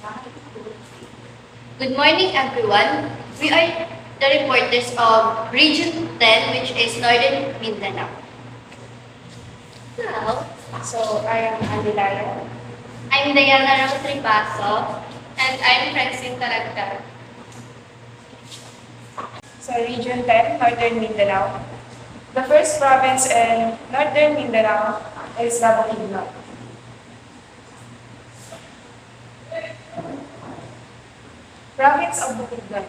Good morning, everyone. We are the reporters of Region 10, which is Northern Mindanao. Hello. So, I am Andilaya. I'm Diana Rose Tripaso. And I'm Francine Talagdag. Sa Region 10, Northern Mindanao. The first province in Northern Mindanao is Bukidnon. Province of Bukidnon.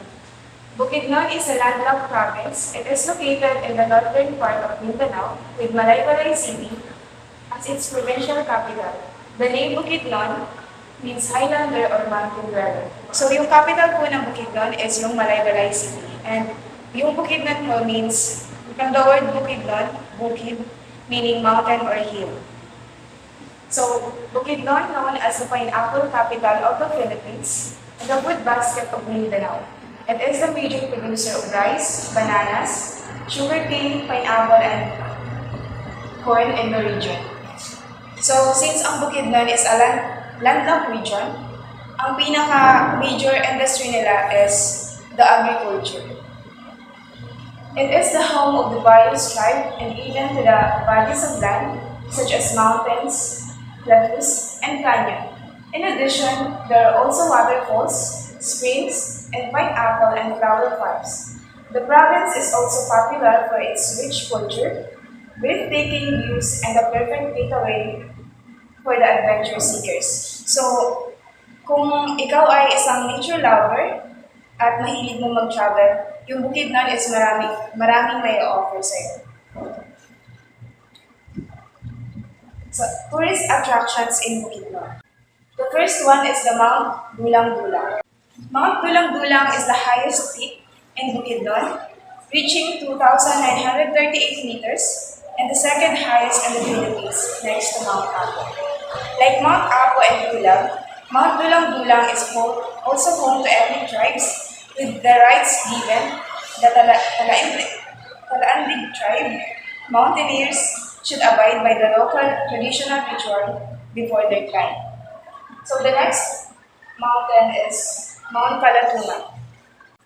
Bukidnon is a landlocked province. It is located in the northern part of Mindanao with Malaybalay City as its provincial capital. The name Bukidnon means highlander or mountain dweller. So yung capital po ng Bukidnon is yung Malaybalay City. And yung Bukidnon po means, from the word Bukidnon, bukid, meaning mountain or hill. So Bukidnon, known as the pineapple capital of the Philippines, and the food basket of Mindanao. It is the major producer of rice, bananas, sugarcane, pineapple, and corn in the region. So, since ang Bukidnon is a landlocked region, ang pinaka-major industry nila is the agriculture. It is the home of the various tribes and even to the bodies of land, such as mountains, plateaus, and canyon. In addition, there are also waterfalls, springs, and pineapple and flower farms. The province is also popular for its rich culture, breathtaking views, and a perfect getaway for the adventure seekers. So, kung ikaw ay isang nature lover at mahilig mo mag-travel, yung Bukidnon is maraming may offer sa'yo. So, tourist attractions in Bukidnon. The first one is the Mount Dulang-Dulang. Mount Dulang-Dulang is the highest peak in Bukidnon, reaching 2,938 meters, and the second highest in the Philippines, next to Mount Apo. Like Mount Apo and Dulang, Mount Dulang-Dulang is also home to ethnic tribes with the rights given. The Talaandig tribe mountaineers should abide by the local traditional ritual before their climb. So the next mountain is Mount Kalatungan.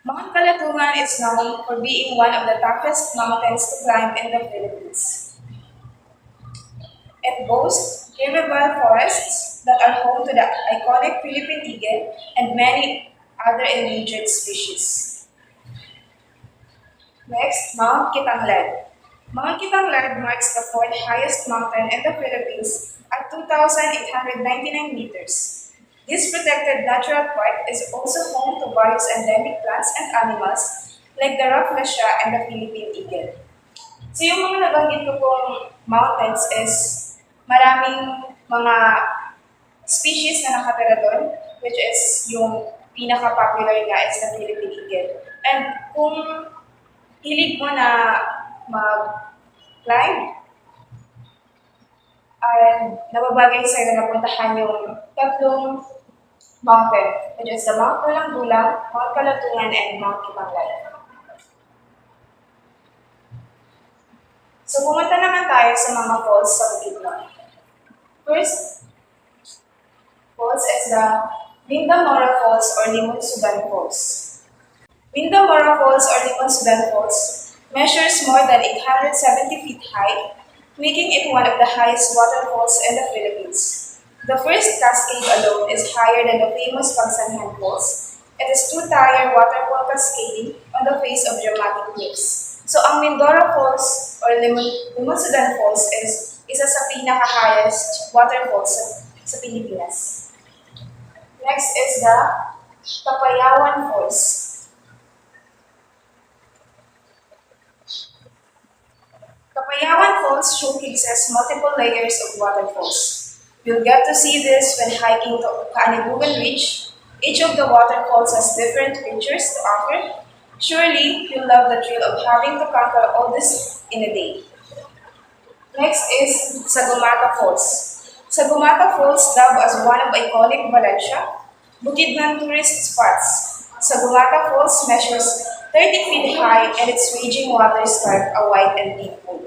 Mount Kalatungan is known for being one of the toughest mountains to climb in the Philippines. It boasts riverine forests that are home to the iconic Philippine eagle and many other endangered species. Next, Mount Kitanglad. Mount Kitanglad marks the fourth highest mountain in the Philippines at 2,899 meters. This protected natural park is also home to various endemic plants and animals like the rafflesia and the Philippine eagle. So yung mga nabanggit ko pong mountains is maraming mga species na nakatira doon, which is yung pinaka-popular nga is the Philippine eagle. And kung hilig mo na mag-climb, and nababagay sa'yo na puntahan yung tatlong mountain, which is the Mount Dulang-Dulang, Mount Kalatungan, and Mount Kitanglad. So pumunta naman tayo sa mga falls sa Bukidnon. First falls is the Mindanao Falls or Limunsugan Falls. Mindanao Falls or Limunsugan Falls measures more than 870 feet high, making it one of the highest waterfalls in the Philippines. The first cascade alone is higher than the famous Pagsanhan Falls. It is two-tier waterfall cascading on the face of dramatic cliffs. So ang Mindoro Falls or Limunsugan Falls is isa sa pinaka-highest waterfalls sa Pilipinas. Next is the Kapayawan Falls. Kapayawan Falls showcases multiple layers of waterfalls. You'll get to see this when hiking to Kaanibugan Ridge. Each of the waterfalls has different features to offer. Surely, you'll love the thrill of having to conquer all this in a day. Next is Sagumata Falls. Sagumata Falls, dubbed as one of iconic Valencia, Bukidnon tourist spots. Sagumata Falls measures 30 feet high and its raging waters carve a wide and deep pool.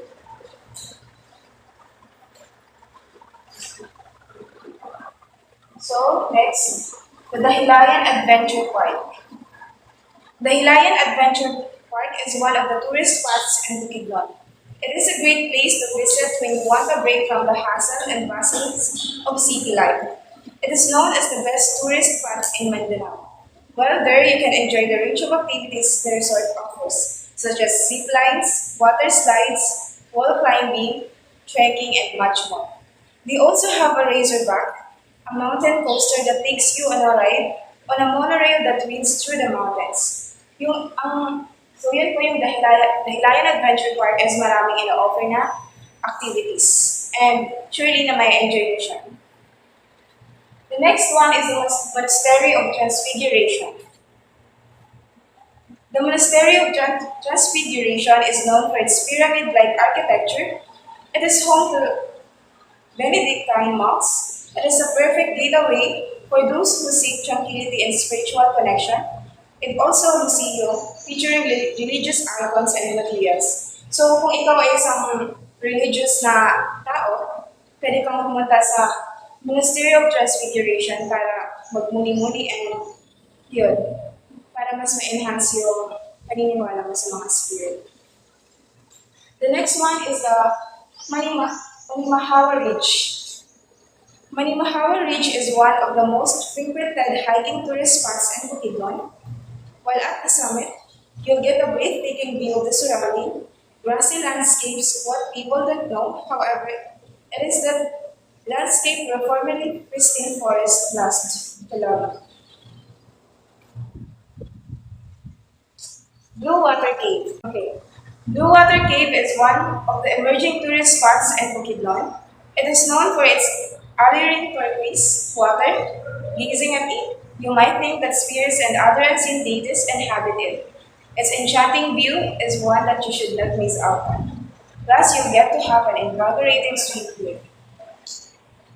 So, next, The Dahilayan Adventure Park. The Hilayan Adventure Park is one of the tourist spots in Bukidnon. It is a great place to visit when you want a break from the hassle and bustle of city life. It is known as the best tourist spot in Mindanao. While there, you can enjoy the range of activities the resort offers, such as zip lines, water slides, wall climbing, trekking, and much more. They also have a razorback, a mountain coaster that takes you on a ride on a monorail that winds through the mountains. So yun po yung Dahilayan Adventure Park is maraming ina-offer na activities. And surely na may enjoy nyo siya. The next one is the Monastery of Transfiguration. The Monastery of Transfiguration is known for its pyramid-like architecture. It is home to Benedictine monks. It is a perfect getaway for those who seek tranquility and spiritual connection. It also a museum featuring religious icons and materials. So kung ikaw ay isang religious na tao, pwede kang pumunta sa Monastery of Transfiguration para magmuni-muni and yun, para mas ma-enhance yung paniniwala mo sa mga spirit. The next one is the Manimahawa Ridge. Manimahawa Ridge is one of the most frequented hiking tourist spots in Bukidnon. While at the summit, you'll get a breathtaking view of the surrounding grassy landscapes. What people don't know, however, it is that landscape where formerly pristine forest last below. Blue Water Cave. Okay. Blue Water Cave is one of the emerging tourist spots in Bukidnon. It is known for its alluring turquoise water. Gazing at it, you might think that spirits and other unseen deities inhabit it. Its enchanting view is one that you should not miss out on. Plus, you get to have an invigorating swim here.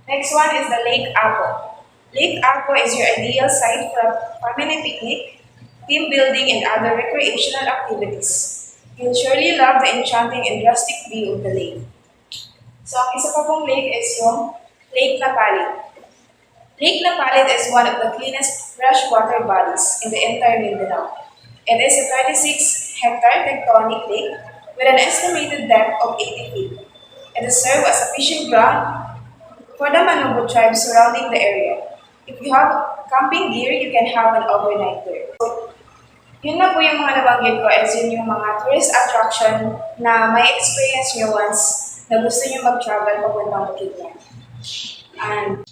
Next one is the Lake Apo. Lake Apo is your ideal site for a family picnic, team building, and other recreational activities. You'll surely love the enchanting and rustic view of the lake. So, ang isa pa pong lake is yung Lake Napalit. Lake Napalit is one of the cleanest freshwater bodies in the entire Mindanao. It is a 36-hectare tectonic lake with an estimated depth of 80 feet. It is served as a fishing ground for the Manobo tribe surrounding the area. If you have camping gear, you can have an overnight there. So, yun na po yung mga nabanggit ko as yun yung mga tourist attraction na may experience nyo once na gusto nyo mag-travel papuntang Bukidnon. And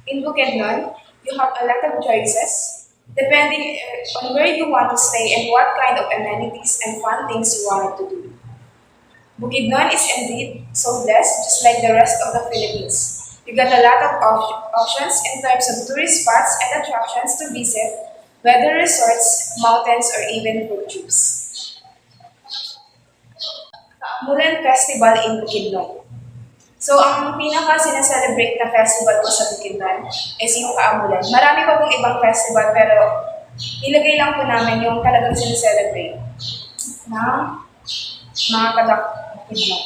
in Bukidnon, you have a lot of choices depending on where you want to stay and what kind of amenities and fun things you wanted to do. Bukidnon is indeed so blessed, just like the rest of the Philippines. You got a lot of options in terms of tourist spots and attractions to visit, whether resorts, mountains, or even food trips. Kaamulan Festival in Bukidnon. So, ang pinaka-sinaselebrate na festival ko sa Bukidnon is yung Kaamulan. Marami pa pong ibang festival, pero ilagay lang po namin yung talagang sinaselebrate na mga Bukidnon.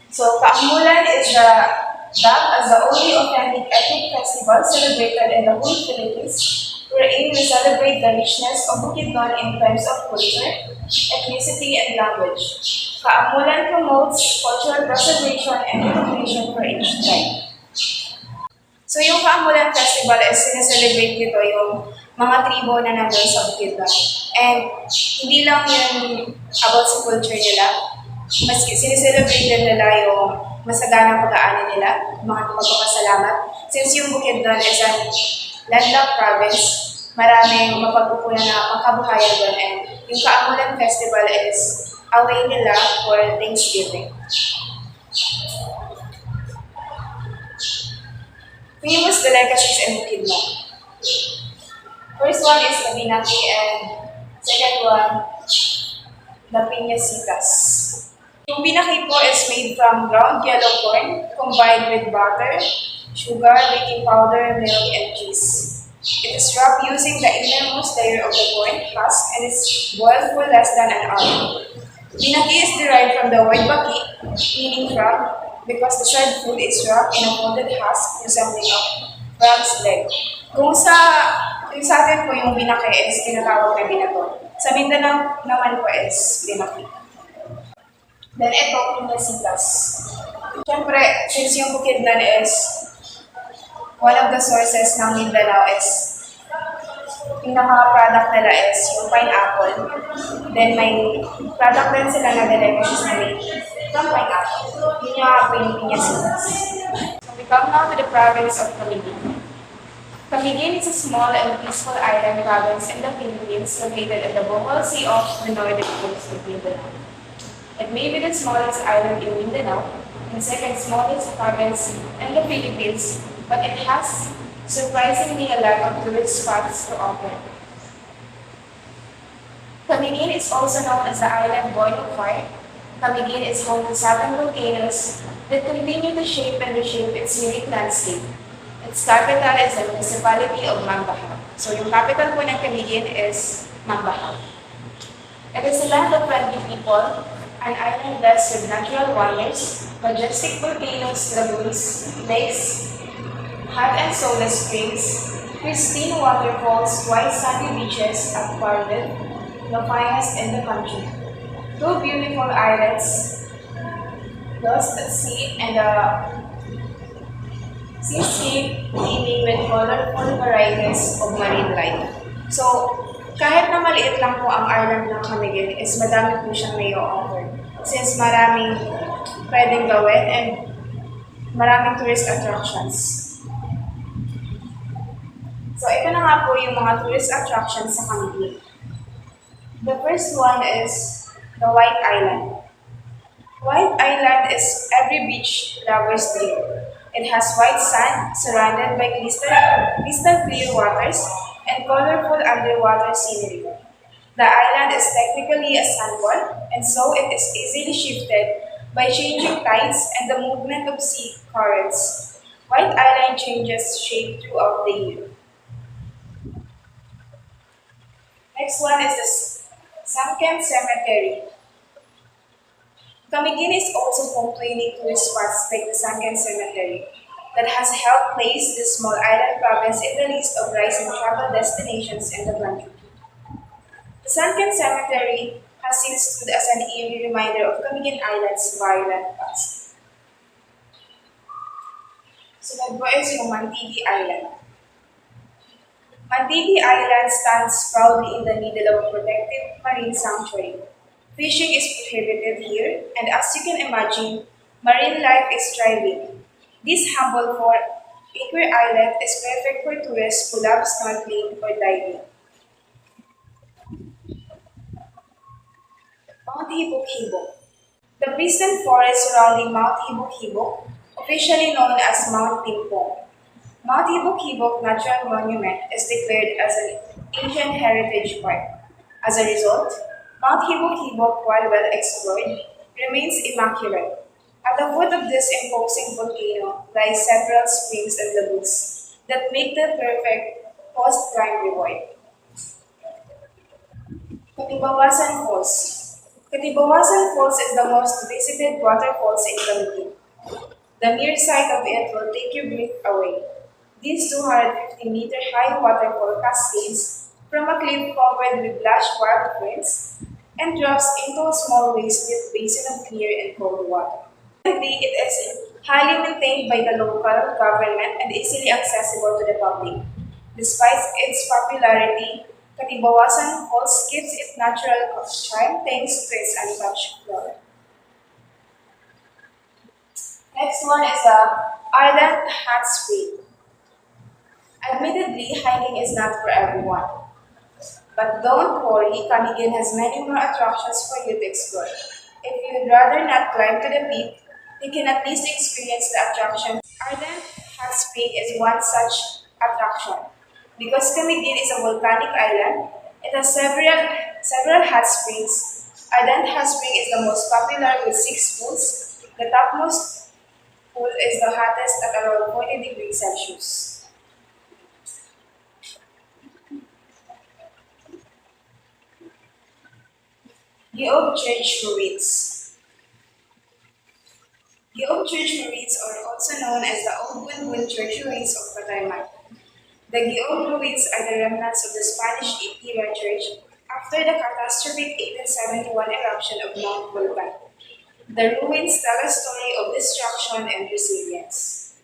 So, Kaamulan is dubbed as the only authentic ethnic festival celebrated in the whole Philippines, wherein we celebrate the richness of Bukidnon in terms of culture, ethnicity, and language. Kaamulan promotes cultural preservation and integration for each tribe. So yung Kaamulan Festival is sineselebrate dito yung mga tribo na nandun sa Bukidnon. And hindi lang yun about sa culture nila, mas sineselebrate din nila yung masaganang pag-aani nila, mga magpapasalamat. Since yung Bukidnon is an landlocked province, maraming mapagpupunan na makabuhayan doon. And yung Kaamulan Festival is a way nila for Thanksgiving. Famous delicacies in Bukidnon. First one is the binaki and second one, the piñasitas. Yung binaki po is made from ground yellow corn combined with butter, sugar, baking powder, milk, and cheese. It is wrapped using the innermost layer of the corn husk and is boiled for less than an hour. Binaki is derived from the word baki, meaning frog, because the shelled food is wrapped in a folded husk resembling a frog's leg. Kung sa atin po yung binake is tinatawag na binato. Sa Mindanao naman po is binaki. Then ito, pinasitas. Siyempre, since yung Bukidnon is one of the sources ng Mindanao is pinaka-product nila is yung pineapple. Then may product din sila na delicious na made from pineapple. Yun yung mga po yung pinasitas. So we come now to the province of Camiguin. Camiguin is a small and peaceful island province in the Philippines located at the Bohol Sea off the northern coast of Mindanao. It may be the smallest island in Mindanao and second smallest province in the Philippines, but it has surprisingly a lot of tourist spots to offer. Camiguin is also known as the island born of fire. Camiguin is home to 7 volcanoes that continue to shape and reshape its unique landscape. Its capital is the municipality of Mambahaw. So yung capital po ng Camiguin is Mambahaw. It is a land of friendly people, an island blessed with natural wonders, majestic volcanoes, lagoons, lakes, hot and soulless springs, pristine waterfalls, white sandy beaches at Parville, the finest in the country. Two beautiful islets, lost at sea and the seascape teeming with colorful varieties of marine life. So, kahit na maliit lang po ang island ng Camiguin, is madami po siyang may offer. Since maraming pwedeng gawin and maraming tourist attractions. So, ito na nga po yung mga tourist attractions sa Camiguin. The first one is the White Island. White Island is every beach lover's dream. It has white sand surrounded by crystal clear waters and colorful underwater scenery. The island is technically a sandbar, and so it is easily shifted by changing tides and the movement of sea currents. White Island changes shape throughout the year. Next one is the Sunken Cemetery. Camiguin is also home to unique tourist spots like the Sunken Cemetery that has helped place this small island province in the list of rising travel destinations in the country. The Sunken Cemetery has since stood as an eerie reminder of Camiguin Island's violent past. Sunod po is yung Mantigi Island. Mantigi Island stands proudly in the middle of a protected marine sanctuary. Fishing is prohibited here, and as you can imagine, marine life is thriving. This humble 4-acre island is perfect for tourists who love snorkeling or diving. Mount Hibok-Hibok. The pristine forest surrounding Mount Hibok-Hibok, officially known as Mount Timpong. Mount Hibok-Hibok Natural Monument is declared as an Asian Heritage Park. As a result, Mount Hibok-Hibok, while well explored, remains immaculate. At the foot of this imposing volcano lies several springs and lagoons that make the perfect post-climb reward. Katibawasan Falls. Katibawasan Falls is the most visited waterfalls in Camiguin. The mere sight of it will take your breath away. These 250-meter high waterfall cascades from a cliff covered with lush wild ferns and drops into a small waste-lit basin of clear and cold water. Currently, it is highly maintained by the local government and easily accessible to the public. Despite its popularity, Katibawasan Falls keeps its natural charm thanks to its untouched flora. Next one is the Island Hot Spring. Admittedly, hiking is not for everyone. But don't worry, Camiguin has many more attractions for you to explore. If you'd rather not climb to the peak, you can at least experience the attraction. Island Hot Spring is one such attraction. Because Camiguin is a volcanic island, it has several hot springs. Island Hot Spring is the most popular with 6 pools. The topmost pool is the hottest at around 40 degrees Celsius. Giob Church Ruins. Giob Church Ruins are also known as the Old Bunbun Church Ruins of Patayman. The Gion ruins are the remnants of the Spanish era church after the catastrophic 1871 eruption of Mount Vulcan. The ruins tell a story of destruction and resilience.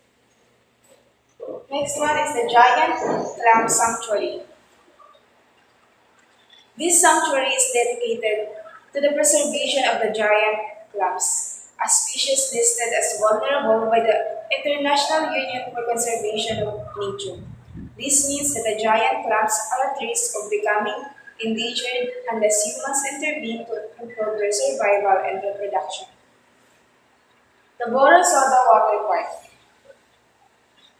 Next one is the Giant Clam Sanctuary. This sanctuary is dedicated to the preservation of the giant clams, a species listed as vulnerable by the International Union for Conservation of Nature. This means that the giant clams are at risk of becoming endangered unless humans intervene to improve their survival and reproduction. The Borosoda Water Park.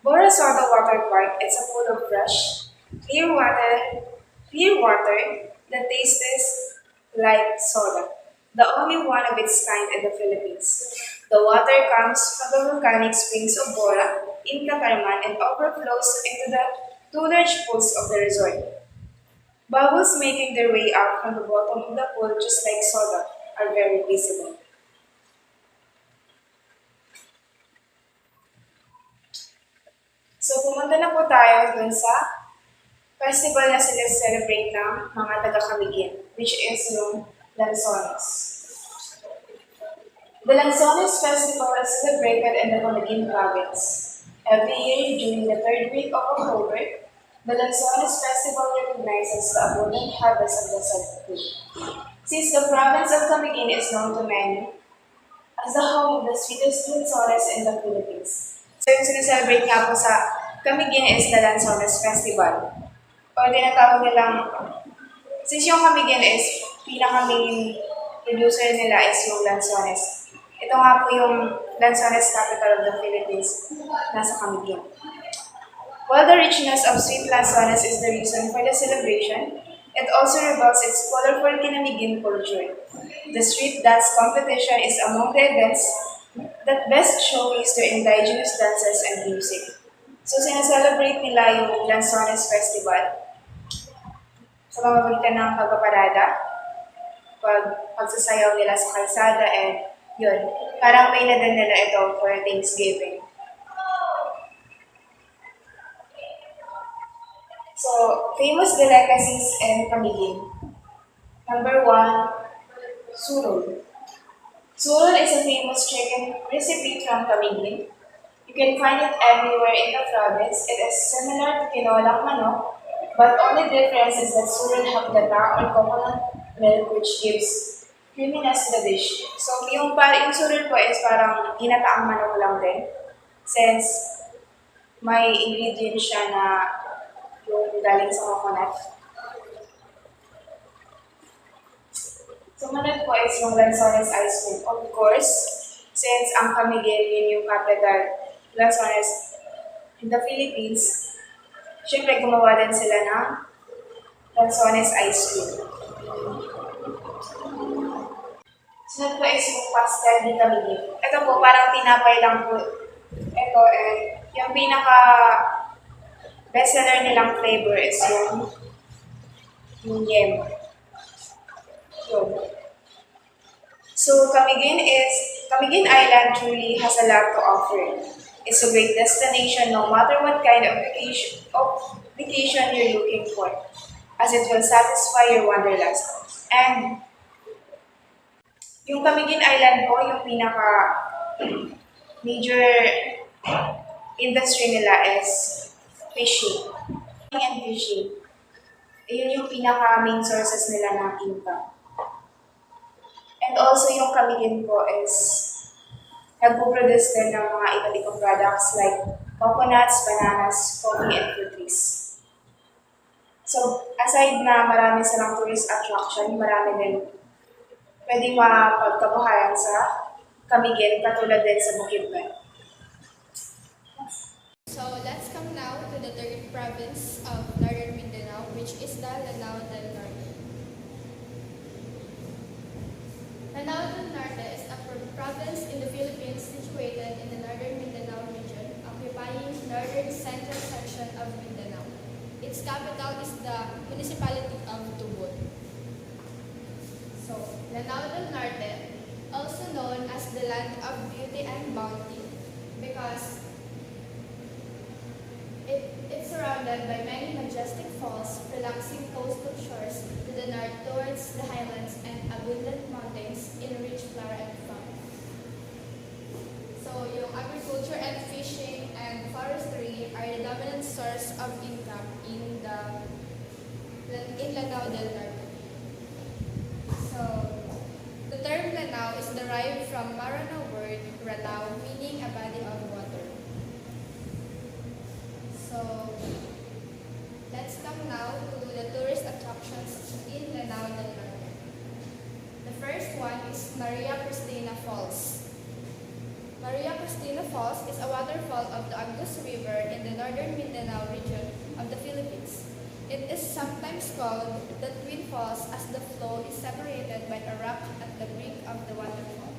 Borosoda Water Park is a pool of fresh, clear water, clear water that tastes like soda, the only one of its kind in the Philippines. The water comes from the volcanic springs of Bora in Catarman and overflows into the two large pools of the resort. Bubbles making their way up from the bottom of the pool just like soda are very visible. So pumunta na po tayo dun sa festival na sila celebrate ng mga taga-Camiguin, which is yung Lanzones. The Lanzones Festival is celebrated in the Camiguin province. Every year during the third week of October, the Lanzones Festival recognizes the abundant harvest of the fruit. Since the province of Camiguin is known to many as the home of the sweetest lanzones in the Philippines. So yung sineselebrate nga po sa Camiguin is the Lanzones Festival. O tinatawag nilang, since yung Camiguin is pinaka-main producer nila is yung Lanzones. Ito nga po yung Lanzones capital of the Philippines, nasa Camiguin. While the richness of sweet Lanzones is the reason for the celebration, it also reveals its colorful Kinamiguin culture. The street dance competition is among the events that best showcase their indigenous dances and music. So, sinaselebrate nila yung Lanzones Festival sa pamamagitan ng pagpaparada, pagsasayaw nila sa kalsada, and yun, parang way na din nila ito for Thanksgiving. So, famous delicacies in Camiguin. Number 1, surol. Surol is a famous chicken recipe from Camiguin. You can find it everywhere in the province. It is similar to tinolang manok, but only difference is that surol have gata or coconut milk which gives creaminess to the dish. So, yung surol po is parang ginataang manok lang din. Since may ingredients siya na yung galing sa coconut. Sumunod po is yung Lanzones ice cream. Of course, since ang Camiguin yun yung capital Lanzones in the Philippines, syempre gumawa din sila ng Lanzones ice cream. Sunod po is yung pastel ni Camiguin. Ito po, parang tinapay lang po. Ito, yung pinaka bestseller nilang flavor is yung yem. Yun. So, Camiguin Island truly has a lot to offer. It's a great destination no matter what kind of vacation you're looking for, as it will satisfy your wanderlust. And yung Camiguin Island po, yung pinaka major industry nila is fishing. And fishing. Yun yung pinaka-main sources nila ng income. And also yung Camiguin po is nagpo-produce din ng mga iba't ibang products like coconuts, bananas, coffee, and fruit trees. So, aside na marami silang tourist attraction, marami din pwedeng mapagkabuhayan sa Camiguin katulad din sa Bukidnon. So let's come now to the third province of Northern Mindanao, which is the Lanao del Norte. Lanao del Norte is a province in the Philippines situated in the Northern Mindanao region, occupying northern central section of Mindanao. Its capital is the municipality of Tubod. So, Lanao del Norte, also known as the land of beauty and bounty, because it's surrounded surrounded by many majestic falls, relaxing coastal shores to the north towards the highlands and abundant mountains in rich flora and fauna. So, yung agriculture and fishing and forestry are the dominant source of income in Lanao del Norte. So, the term Lanao is derived from Marano word Ranao, meaning a body of water. So, let's come now to the tourist attractions in Lanao del Norte. The first one is Maria Cristina Falls. Maria Cristina Falls is a waterfall of the Agus River in the northern Mindanao region of the Philippines. It is sometimes called the Twin Falls as the flow is separated by a rock at the brink of the waterfall.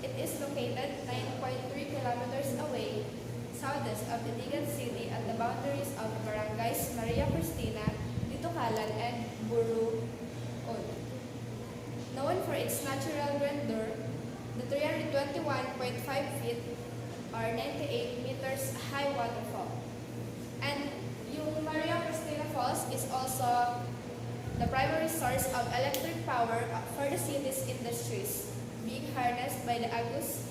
It is located 9.3 kilometers away southeast of Iligan City at the boundaries of barangays Maria Cristina, Ditucalan, and Buruod. Known for its natural grandeur, the 321.5 feet or 98 meters high waterfall. And yung Maria Cristina Falls is also the primary source of electric power for the city's industries, being harnessed by the Agus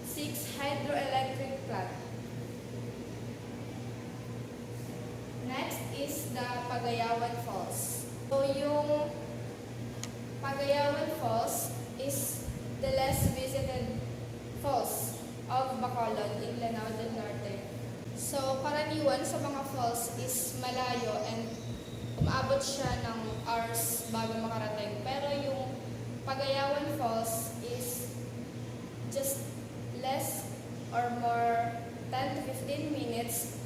6 hydroelectric plant. Next is the Pagayawan Falls. So yung Pagayawan Falls is the less visited falls of Bacolod in Lanao del Norte. So, karaniwan sa mga falls is malayo and umabot siya ng hours bago makarating. Pero yung Pagayawan Falls is just less or more 10 to 15 minutes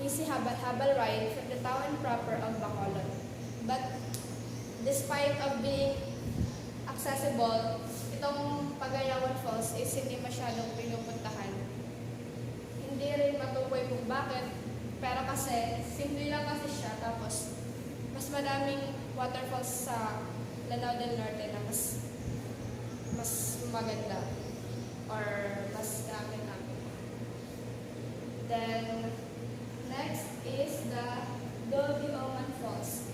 easy habal-habal ride from the town proper of Bacolod. But despite of being accessible, itong Pagayawan Falls is hindi masyadong pinupuntahan. Hindi rin matukoy kung bakit, pero kasi simple lang kasi siya, tapos mas madaming waterfalls sa Lanao del Norte na mas maganda or mas gamit-gamit. Then, next is the Dolbioman Falls.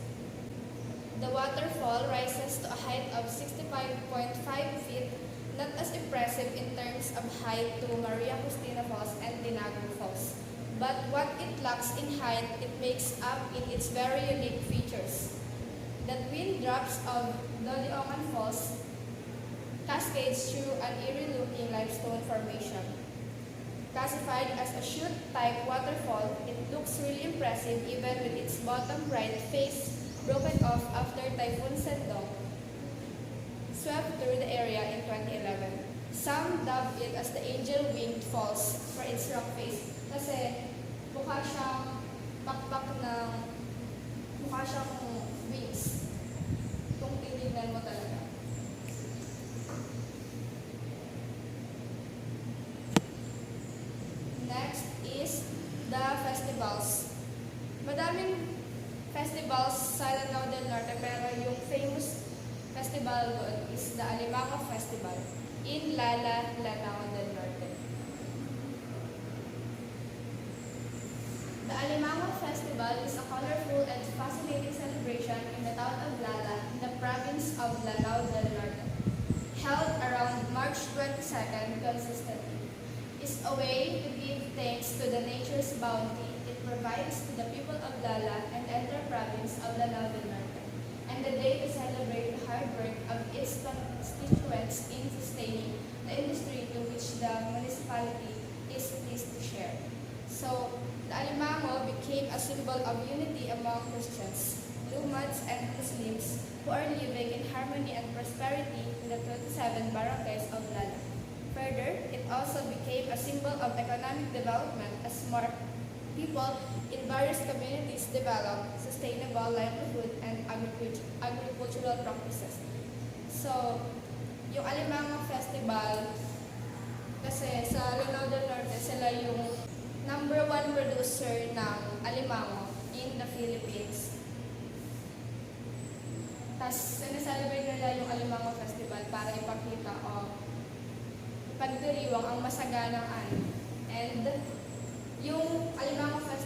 The waterfall rises to a height of 65.5 feet, not as impressive in terms of height to Maria Cristina Falls and Tinago Falls. But what it lacks in height, it makes up in its very unique features. The twin drops of Dolbioman Falls cascades through an eerie-looking limestone formation. Classified as a chute-type waterfall, it looks really impressive even with its bottom right face broken off after Typhoon Sendong swept through the area in 2011. Some dub it as the Angel-Winged Falls for its rock face kasi mukha siyang mukha siyang wings kung tinignan mo talaga. Next is the festivals. Madaming festivals sa Lanao del Norte, pero yung famous festival doon is the Alimango Festival in Lala, Lanao del Norte. The Alimango Festival is a colorful and fascinating celebration in the town of Lala, in the province of Lanao del Norte. Held around March 22nd consistently. Is a way to give thanks to the nature's bounty it provides to the people of Lala and the entire province of Lanao del Norte, and the day to celebrate the hard work of its constituents in sustaining the industry to which the municipality is pleased to share. So, the Alimango became a symbol of unity among Christians, Lumans, and Muslims who are living in harmony and prosperity in the 27 barangays of Lala. Further, it also became a symbol of economic development as more people in various communities develop sustainable livelihood and agricultural practices. So, yung Alimango Festival, kasi sa Lanao del Norte, sila yung #1 producer ng alimango in the Philippines. Tapos, sineselebrate nila yung Alimango Festival para ipakita pagdiriwang ang masaganang ani. And yung Alimango Festival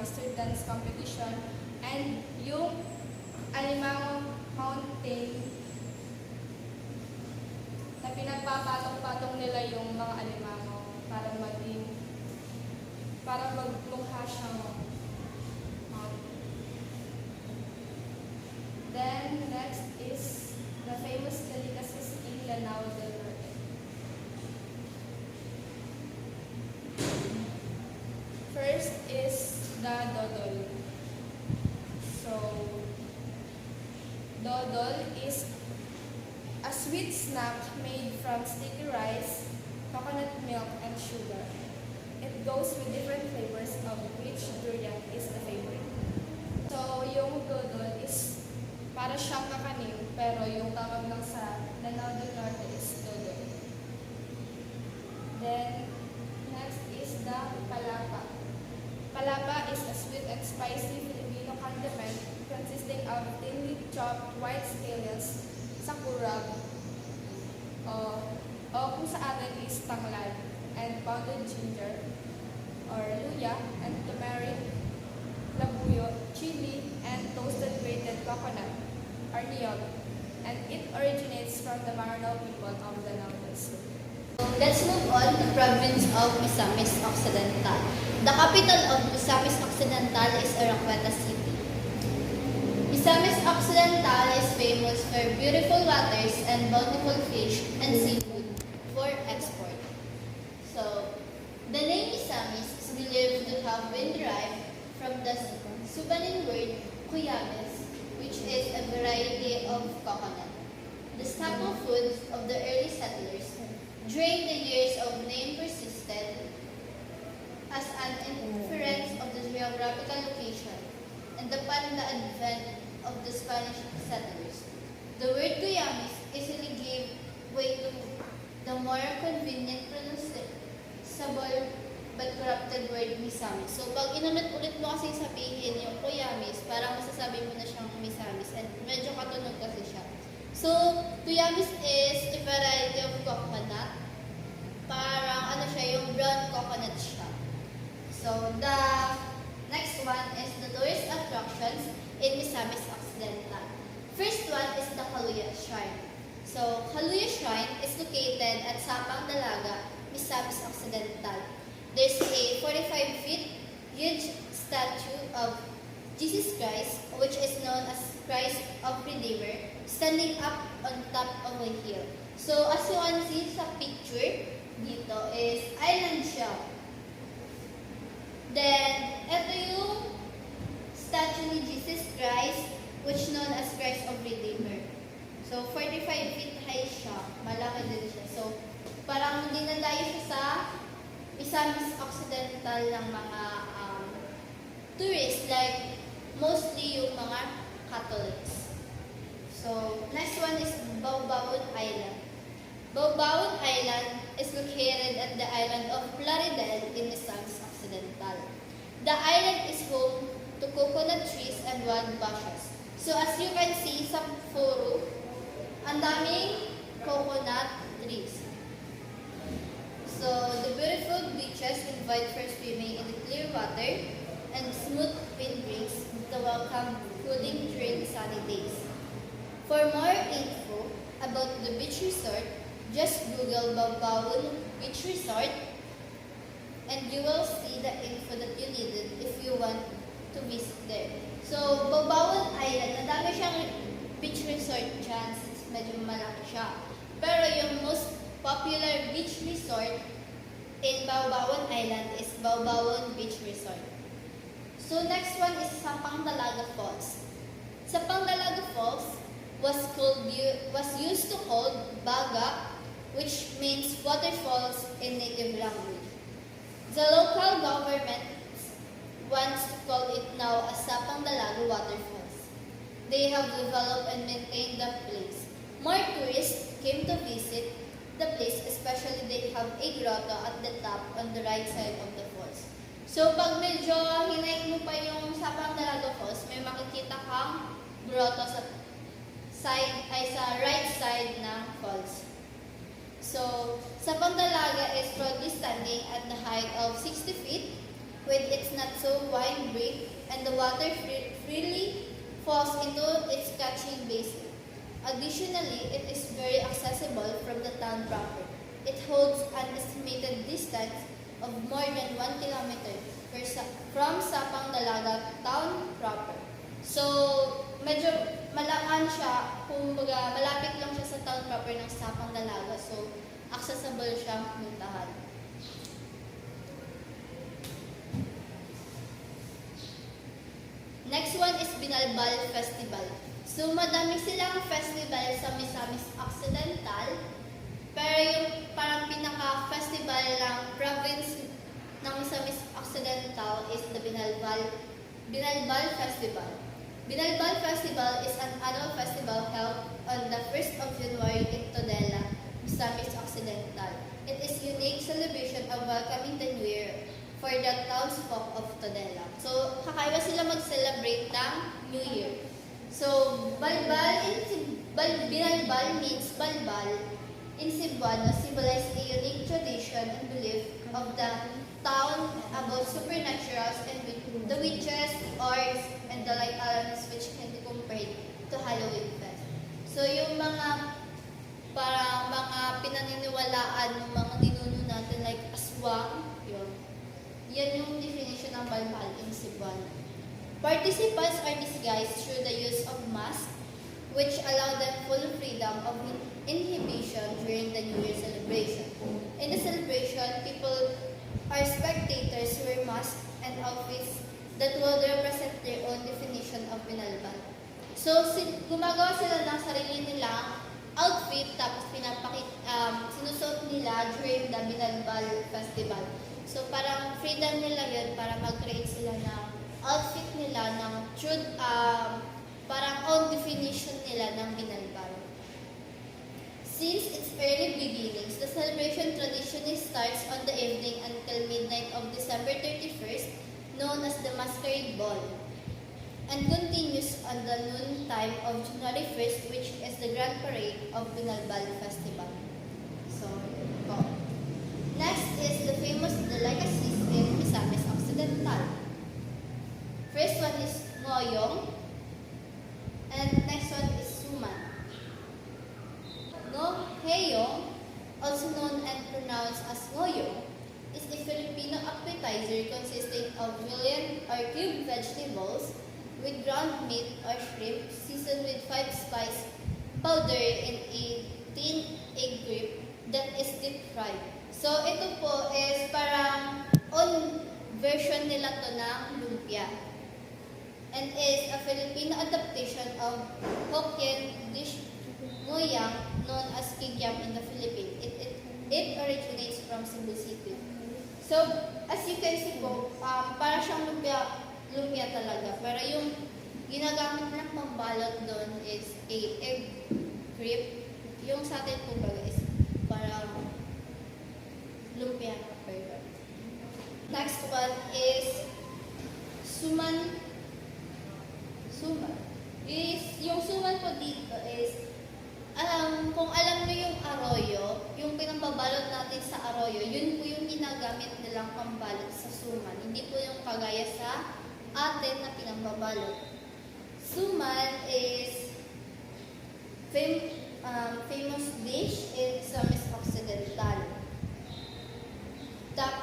Western Dance Competition, and yung Alimango Mountain na pinagpapatong-patong nila yung mga alimango para magmukha siyang mountain. Then next is the famous delicacies in Lanao del Norte. First is the dodol. So, dodol is a sweet snack made from sticky rice, coconut milk, and sugar. It goes with different flavors of which durian is the favorite. So, yung dodol is para siyang kakanin, pero yung tawag lang sa Lanao del Norte is dodol. Then, next is the palapa. Palapa is a sweet and spicy Filipino condiment consisting of thinly chopped white scallions, sakurag, o kung sa atin is tanglad, and pounded ginger, or luya, and turmeric, labuyo, chili, and toasted grated coconut, or niyog, and it originates from the Mindanao people of the Lanao Sur. Let's move on to province of Misamis Occidental. The capital of Misamis Occidental is Aracueta City. Misamis Occidental is famous for beautiful waters and bountiful fish and seafood for export. So, the name Misamis is believed to have been derived from the Subanin word kuyames, which is a variety of coconut. The staple foods of the early settlers during the years of name persisted as an inference of the geographical location and upon the advent of the Spanish settlers. The word Guyamis easily gave way to the more convenient pronounceable but corrupted word Misamis. So, pag inulit-ulit mo kasi sabihin yung Guyamis, parang masasabi mo na siyang Misamis and medyo katunog kasi siya. So, Guyamis is a variety of coconut. Parang ano siya, yung brown coconut siya. So, the next one is the tourist attractions in Misamis Occidental. First one is the Kaluya Shrine. So, Kaluya Shrine is located at Sapang Dalaga, Misamis Occidental. There's a 45 feet huge statue of Jesus Christ, which is known as Christ of Redeemer, standing up on top of a hill. So, as you can see sa picture, dito is island siya. Then, ito yung statue ni Jesus Christ, which known as Christ of Redeemer. So, 45 feet high siya. Malaki din siya. So, parang dinadayo siya sa Misamis Occidental ng mga tourists, like mostly yung mga Catholics. So, next one is Baobabon Island. Baobabon Island is located at the island of Plaridel in Misamis Occidental. The island is home to coconut trees and wild bushes. So, as you can see sa photo, ang daming coconut trees. So, the beautiful beaches invite for swimming in the clear water and smooth wind breaks to welcome cooling during sunny days. For more info about the beach resort, just Google Baobabon Beach Resort and you will see the info that you needed if you want to visit there. So, Baobabon Island, nadami siyang beach resort dyan since medyo malaki siya. Pero yung most popular beach resort in Baobabon Island is Baobabon Beach Resort. So next one is Sapang Dalaga Falls. Sapang Dalaga Falls was used to hold baga, which means waterfalls in native language. The local government wants to call it now as Sapang Dalaga Waterfalls. They have developed and maintained the place. More tourists came to visit the place, especially they have a grotto at the top on the right side of the falls. So, pag medyo hinayin mo pa yung Sapang Dalaga Falls, may makikita kang grotto sa right side ng falls. So, Sapang Dalaga is proudly standing at the height of 60 feet with its is not so wide break and the water freely falls into its catching basin. Additionally, it is very accessible from the town proper. It holds an estimated distance of more than 1 kilometer from Sapang Dalaga town proper. So, medyo malaan siya, kumbaga malapit lang siya sa town proper ng Sapang Dalaga. So, accessible siya puntahan. Next one is Binalbal Festival. So, madami silang festival sa Misamis Occidental, pero yung parang pinaka-festival ng province ng Misamis Occidental is the Binalbal Festival. Binalbal Festival is an annual festival held on the 1st of January in Todela, Misamis Occidental. It is a unique celebration of welcoming the New Year for the townsfolk of Todela. So, kakaiba sila mag-celebrate ng New Year. So, Binalbal means balbal in Cebuano symbolize a unique tradition and belief of the town about supernaturals and the witches, orcs, and the light elements which can be compared to Halloween fest. So, yung mga parang mga pinaniniwalaan ng mga ninuno natin like aswang, yan yung definition ng balbal in Cebuano. Participants are disguised through the use of masks, which allow them full freedom of inhibition during the New Year celebration. In the celebration, people are spectators who wear masks and outfits that will represent their own definition of binalbal. So, gumagawa sila ng sarili nilang outfit, tapos sinusuot nila during the Binalbal Festival. So, parang freedom nila yun para mag-create sila ng outfit nila ng truth, parang own definition nila ng binalbal. Since its early beginnings, the celebration traditionally starts on the evening until midnight of December 31st, known as the Masquerade Ball, and continues on the noon time of January 1st, which is the Grand Parade of Binalbal Festival. So, next is the famous delicacies in Misamis Occidental. First one is ngoyong, and next one is suman. Ngoheyong, also known and pronounced as ngoyong, is a Filipino appetizer consisting of julienne or cubed vegetables with ground meat or shrimp seasoned with 5-spice powder in a tin egg grip that is deep fried. So, ito po is parang own version nila to ng lumpia and is a Filipino adaptation of Hokkien dish ngoyang known as kikiam in the Philippines. It originates from Cebu City. So, as you can see po, para siyang lumpia talaga. Pero yung ginagamit ng pambalot doon is a egg grip. Yung sa atin po baga is parang lumpia burger. Next one is suman. Yung suman po dito is, kung alam niyo yung arroyo, yung pinambabalot natin sa arroyo, yun po yung ginagamit nilang pambalot sa suman. Hindi po yung kagaya sa atin na pinambabalot. Suman is famous dish in Misamis Occidental.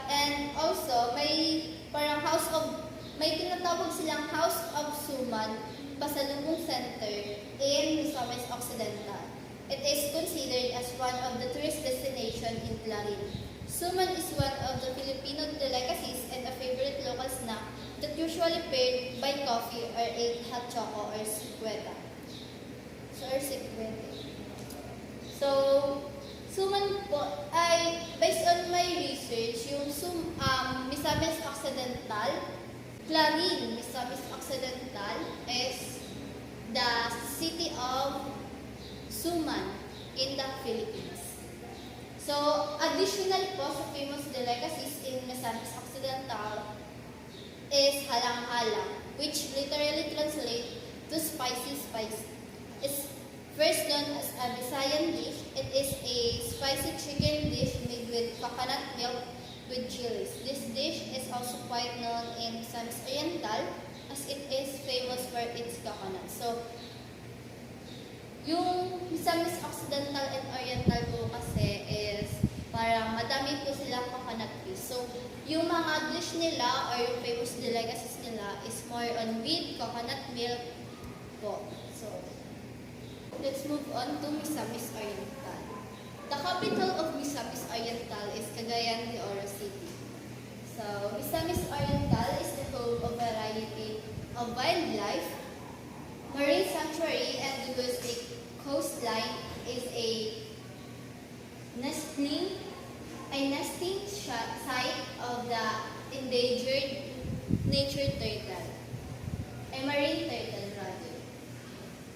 And also, may tinatawag silang House of Suman Pasalubong Center in Misamis Occidental. It is considered as one of the tourist destinations in Clarin. Suman is one of the Filipino delicacies and a favorite local snack that usually paired by coffee or a hot choco or sikweta. So, suman po ay, based on my research, yung Misamis Occidental, Clarin, Misamis Occidental is the city of Suman in the Philippines. So, additional po sa famous delicacies in Misamis Occidental is halang-halang, which literally translates to spicy spice. It's first known as a Visayan dish. It is a spicy chicken dish made with coconut milk, with chilies. This dish is also quite known in Misamis Oriental as it is famous for its coconut. So, yung Misamis Occidental and Oriental po kasi is parang madami po silang coconut fish. So, yung mga dish nila or yung famous delicacies nila is more on wheat, coconut milk po. So, let's move on to Misamis Oriental. The capital of Misamis Oriental is Cagayan de Oro City. So, Misamis Oriental is the home of a variety of wildlife, marine sanctuary, and the coastline is a nesting site of the endangered nature turtle, a marine turtle rather.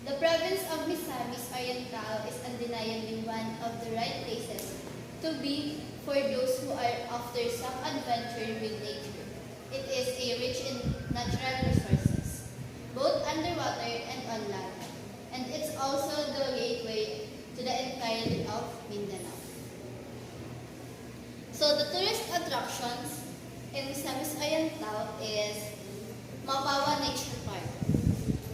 The province of Misamis Oriental is undeniably one of the right places to be for those who are after some adventure with nature. It is a rich in natural resources, both underwater and on land, and it's also the gateway to the entirety of Mindanao. So the tourist attractions in Misamis Oriental is Mapawa Nature Park.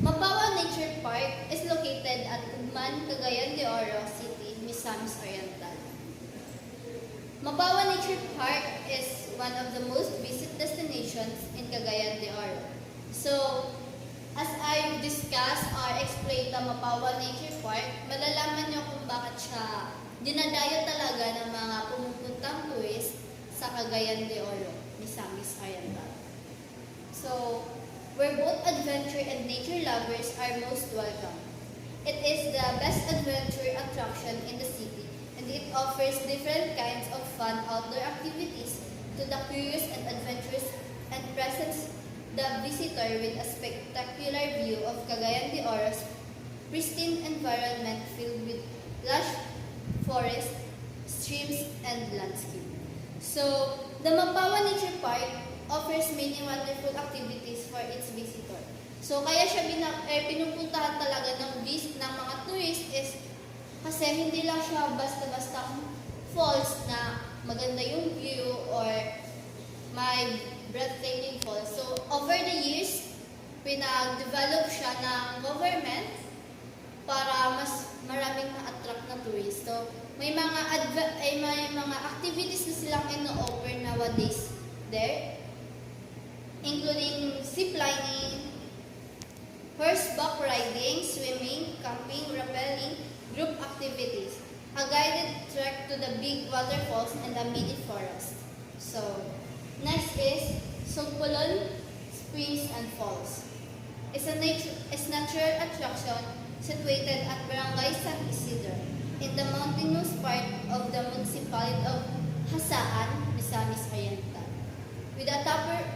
Mapawa Nature Park is located at Ugman, Cagayan de Oro City, Misamis Oriental. Mapawa Nature Park is one of the most visited destinations in Cagayan de Oro. So, as I discussed or explained the Mapawa Nature Park, malalaman niyo kung bakit siya dinadayo talaga ng mga pumupuntang tourist sa Cagayan de Oro, Misamis Oriental. So, where both adventure and nature lovers are most welcome. It is the best adventure attraction in the city, and it offers different kinds of fun outdoor activities to the curious and adventurous, and presents the visitor with a spectacular view of Cagayan de Oro's pristine environment filled with lush forest, streams, and landscape. So, the Mapawa Nature Park offers many wonderful activities for its visitor. So, kaya siya pinupuntahan talaga ng mga tourist is kasi hindi lang siya basta-basta falls na maganda yung view or may breathtaking falls. So, over the years, pinag-develop siya ng government para mas maraming ma-attract na tourist. So, may mga activities na silang ino-offer nowadays there, including ziplining, horseback riding, swimming, camping, rappelling, group activities, a guided trek to the big waterfalls and the mini forest. So, next is Sungpulon Springs and Falls. It's a natural attraction situated at Barangay San Isidro in the mountainous part of the municipality of Hasaan, Misamis Oriental. With a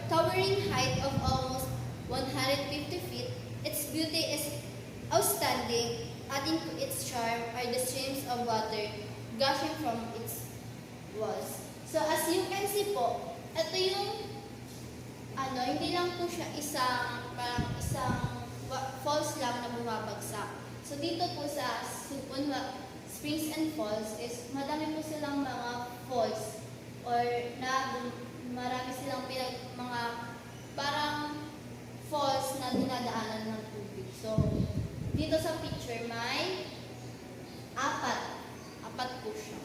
towering height of almost 150 feet, its beauty is outstanding. Adding to its charm are the streams of water gushing from its walls. So as you can see po, ito yung hindi lang po siya isang falls lang na bumabagsak. So dito po sa Springs and Falls is madami po silang mga falls or marami silang mga parang falls na dinadaanan ng tubig. So, dito sa picture may apat po siya.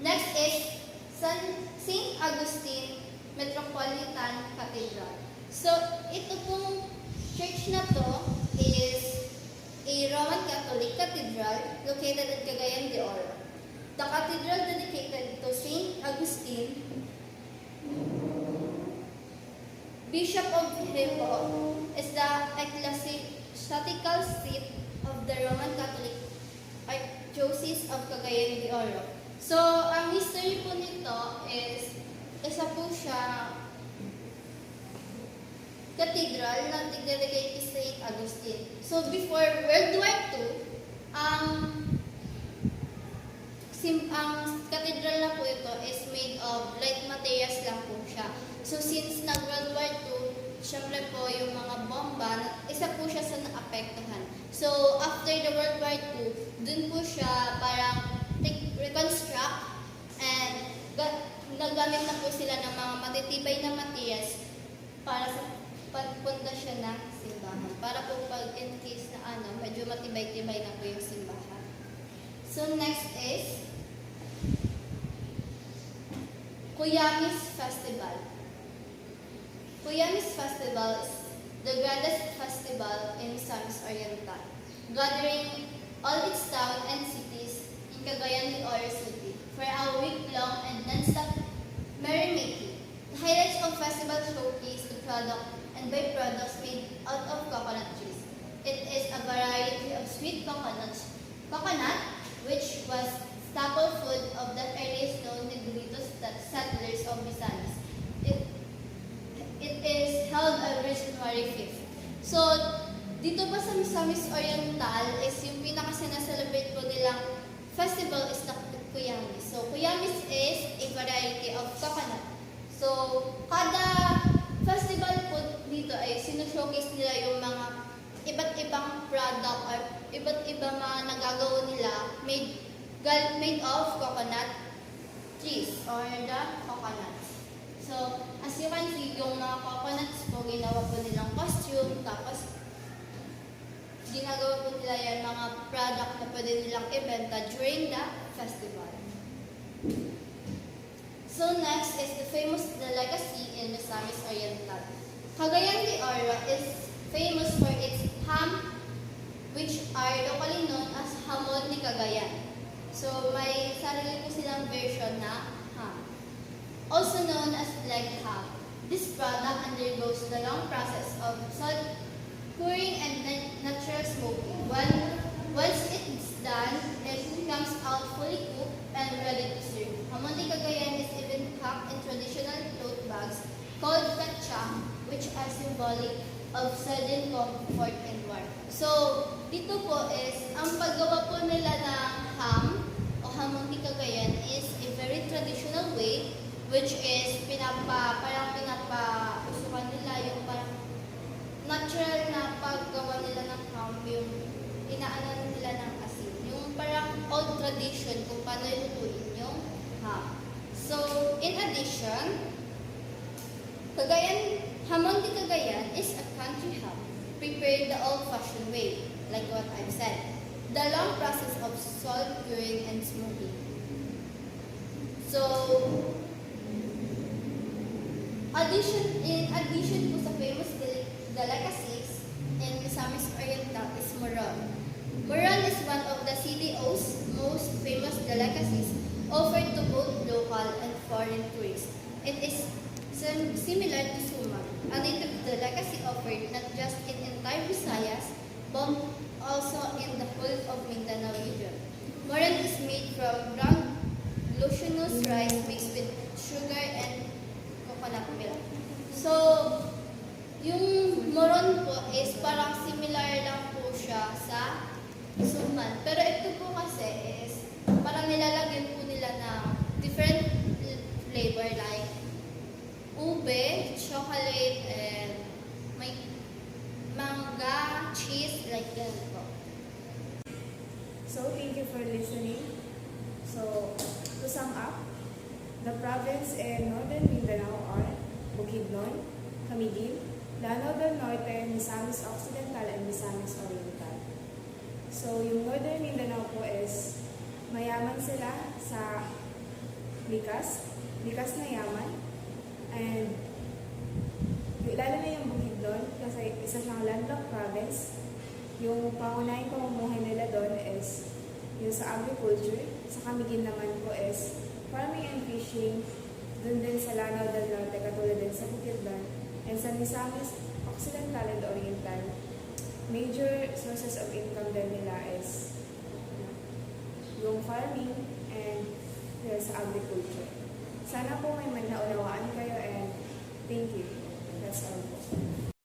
Next is St. Augustine Metropolitan Cathedral. So, ito pong church na to is a Roman Catholic cathedral located at Cagayan de Oro. The cathedral dedicated to St. Augustine, Bishop of Hippo, is the ecclesiastical seat of the Roman Catholic Archdiocese of Cagayan de Oro. So, ang history po nito is isa po siya cathedral na dedicate kay St. Augustine. So, before World War II, ang cathedral na po ito is made of light materials lang po siya. So, since nag-World War II, syempre po yung mga bomba, isa po siya sa naapektuhan. So, after the World War II, dun po siya parang reconstruct and nagamit na po sila ng mga matitibay na materials para sa pagpundasyon ng simbahan. Para po pag in case na medyo matibay-tibay na po yung simbahan. So next is Kuyamis Festival. Kuyamis Festival is the grandest festival in Misamis Oriental, gathering all its town and cities in Cagayan de Oro City for a week-long and non-stop merrymaking. The highlights of festival showcase the product and byproducts made out of coconut trees. It is a variety of sweet coconut, which was staple food of the earliest known Negritos settlers of Misamis. It is held on January 5th. So, dito pa sa Misamis Oriental is yung pinaka-sinaselebrate po nilang festival is the Kuyamis. So, Kuyamis is a variety of coconut. So, kada festival po dito ay sinushowcase nila yung mga iba't ibang product or iba't ibang mga nagagawa nila made of coconut trees or the coconuts. So, as you can see, yung mga coconuts po, ginawa po nilang costume, tapos ginagawa po nila yan mga product na pwede nilang ibenta during the festival. So next is the famous delicacy in Misamis Oriental. Cagayan de Oro is famous for its ham, which are locally known as hamon ni Cagayan. So may sarili po silang version na ham, also known as leg ham. This product undergoes the long process of salt curing and natural smoking. Once it's done, it comes out fully cooked and ready to serve. Hamon ni Cagayan is even packed in traditional cloth bags called katsa, which are symbolic of sudden comfort and warmth. So, dito po is, ang paggawa po nila ng ham o hamon ni Cagayan is a very traditional way, which is parang pinapausukan nila yung parang natural na paggawa nila ng ham, yung inaanan nila ng asin. Yung parang old tradition kung paano ilutuin yung ham. So, in addition, hamon di Cagayan is a country ham prepared the old-fashioned way, like what I've said. The long process of salt curing and smoking. So, in addition po sa famous delicacies in Misamis Oriental is moron. Moron is one of the CDO's most famous delicacies offered to both local and foreign tourists. It is similar to suman, a native delicacy offered not just in entire Visayas, but also in the whole of Mindanao region. Moron is made from brown glutinous rice mixed with sugar and coconut milk. So, yung moron po is parang similar lang po siya sa suman. Pero ito po kasi is parang nilalagyan po nila ng different flavor like ube, chocolate, and may manga, cheese, like that po. So, thank you for listening. So, to sum up, the province in Northern Mindanao are Bukidnon, Camiguin, Lanao del Norte, Misamis Occidental, and Misamis Oriental. So, yung Northern Mindanao po is mayaman sila sa likas na yaman, and lalo na yung Bukidnon kasi isa siyang landlocked province. Yung pangunahing pamumuhay nila doon is yung sa agriculture. Sa Camiguin naman po is farming and fishing. Doon din sa Lanao del Norte, katulad din sa Bukidnon. And sa Misamis Occidental and Oriental, major sources of income din nila is yung farming and sa agriculture. Sana po may naunawaan kayo and thank you. That's all po.